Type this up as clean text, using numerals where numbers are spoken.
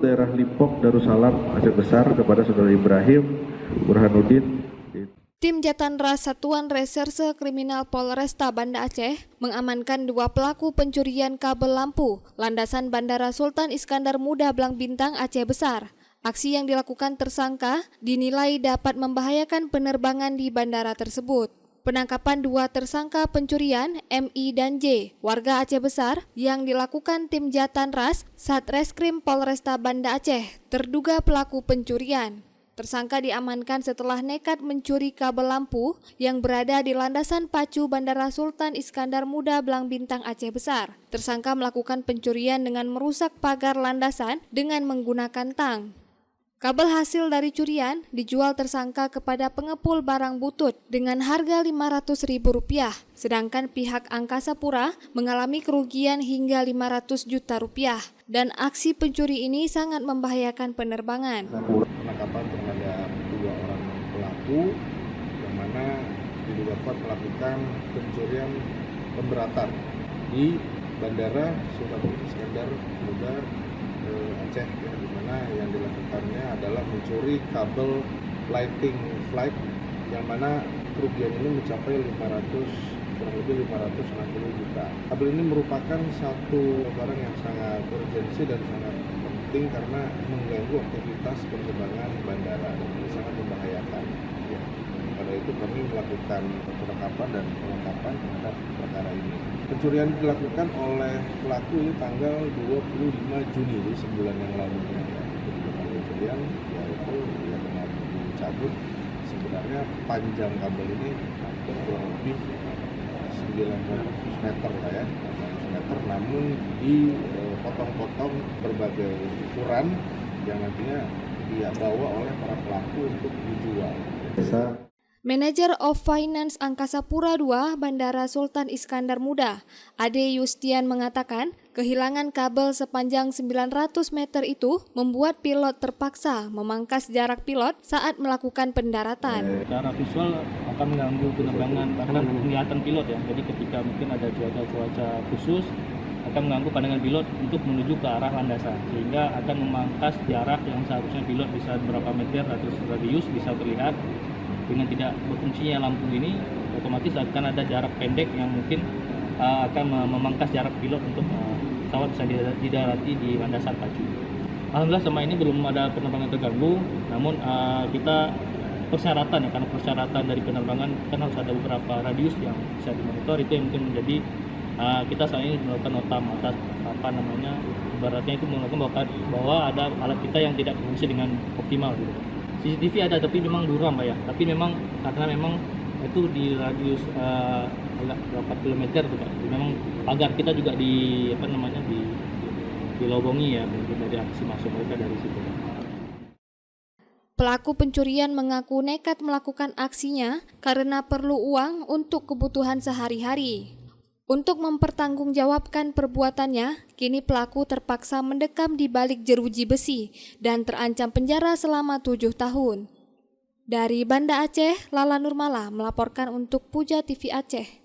daerah Limpok, Darussalam, Aceh Besar kepada Saudara Ibrahim Burhanuddin. Tim Jatanras Satuan Reserse Kriminal Polresta Banda Aceh mengamankan 2 pelaku pencurian kabel lampu landasan Bandara Sultan Iskandar Muda Blang Bintang Aceh Besar. Aksi yang dilakukan tersangka dinilai dapat membahayakan penerbangan di bandara tersebut. Penangkapan 2 tersangka pencurian MI dan J, warga Aceh Besar, yang dilakukan tim Jatanras Satreskrim Polresta Banda Aceh, terduga pelaku pencurian. Tersangka diamankan setelah nekat mencuri kabel lampu yang berada di landasan pacu Bandara Sultan Iskandar Muda Blang Bintang Aceh Besar. Tersangka melakukan pencurian dengan merusak pagar landasan dengan menggunakan tang. Kabel hasil dari curian dijual tersangka kepada pengepul barang butut dengan harga Rp500.000, sedangkan pihak Angkasa Pura mengalami kerugian hingga Rp500 juta. Dan aksi pencuri ini sangat membahayakan penerbangan. Penangkapan terhadap 2 orang pelaku yang mana diduga kuat melakukan pencurian pemberatan di Bandara Sultan Iskandar Muda Aceh, ya, di mana yang dilakukannya adalah mencuri kabel lighting flight yang mana kerugian ini mencapai kurang lebih 560 juta. Kabel ini merupakan satu barang yang sangat urgensi dan sangat penting karena mengganggu aktivitas penerbangan bandara dan ini sangat membahayakan. Ya, pada itu kami melakukan penangkapan dan pengungkapan terhadap perkara ini. Pencurian dilakukan oleh pelaku ini tanggal 25 Juni, jadi sebulan yang lalu. Pencurian yaitu ya dengan dicabut sebenarnya panjang kabel ini hampir kurang lebih 900 meter lah ya, 900 meter, namun dipotong-potong berbagai ukuran yang nantinya dia bawa oleh para pelaku untuk dijual. Manager of Finance Angkasa Pura II Bandara Sultan Iskandar Muda, Ade Yustian mengatakan, kehilangan kabel sepanjang 900 meter itu membuat pilot terpaksa memangkas jarak pilot saat melakukan pendaratan. Secara visual akan mengganggu penerbangan karena penglihatan pilot ya. Jadi ketika mungkin ada cuaca khusus akan mengganggu pandangan pilot untuk menuju ke arah landasan, sehingga akan memangkas jarak yang seharusnya pilot bisa berapa meter atau radius bisa terlihat. Dengan tidak berfungsinya lampu ini, otomatis akan ada jarak pendek yang mungkin akan memangkas jarak pilot untuk pesawat bisa didarati di landasan pacu. Alhamdulillah selama ini belum ada penerbangan terganggu, namun kita persyaratan ya, karena persyaratan dari penerbangan kan harus ada beberapa radius yang bisa dimonitor, itu yang mungkin menjadi kita saat ini melakukan notam atas ibaratnya itu melakukan bahwa ada alat kita yang tidak berfungsi dengan optimal gitu. CCTV ada tapi memang buram Pak ya. Tapi memang karena memang itu di radius agak berapa kilometer tuh Pak. Memang pagar kita juga dilobongi ya dari aksi masuk mereka dari situ. Pelaku pencurian mengaku nekat melakukan aksinya karena perlu uang untuk kebutuhan sehari-hari. Untuk mempertanggungjawabkan perbuatannya, kini pelaku terpaksa mendekam di balik jeruji besi dan terancam penjara selama 7 tahun. Dari Banda Aceh, Lala Nurmala melaporkan untuk Puja TV Aceh.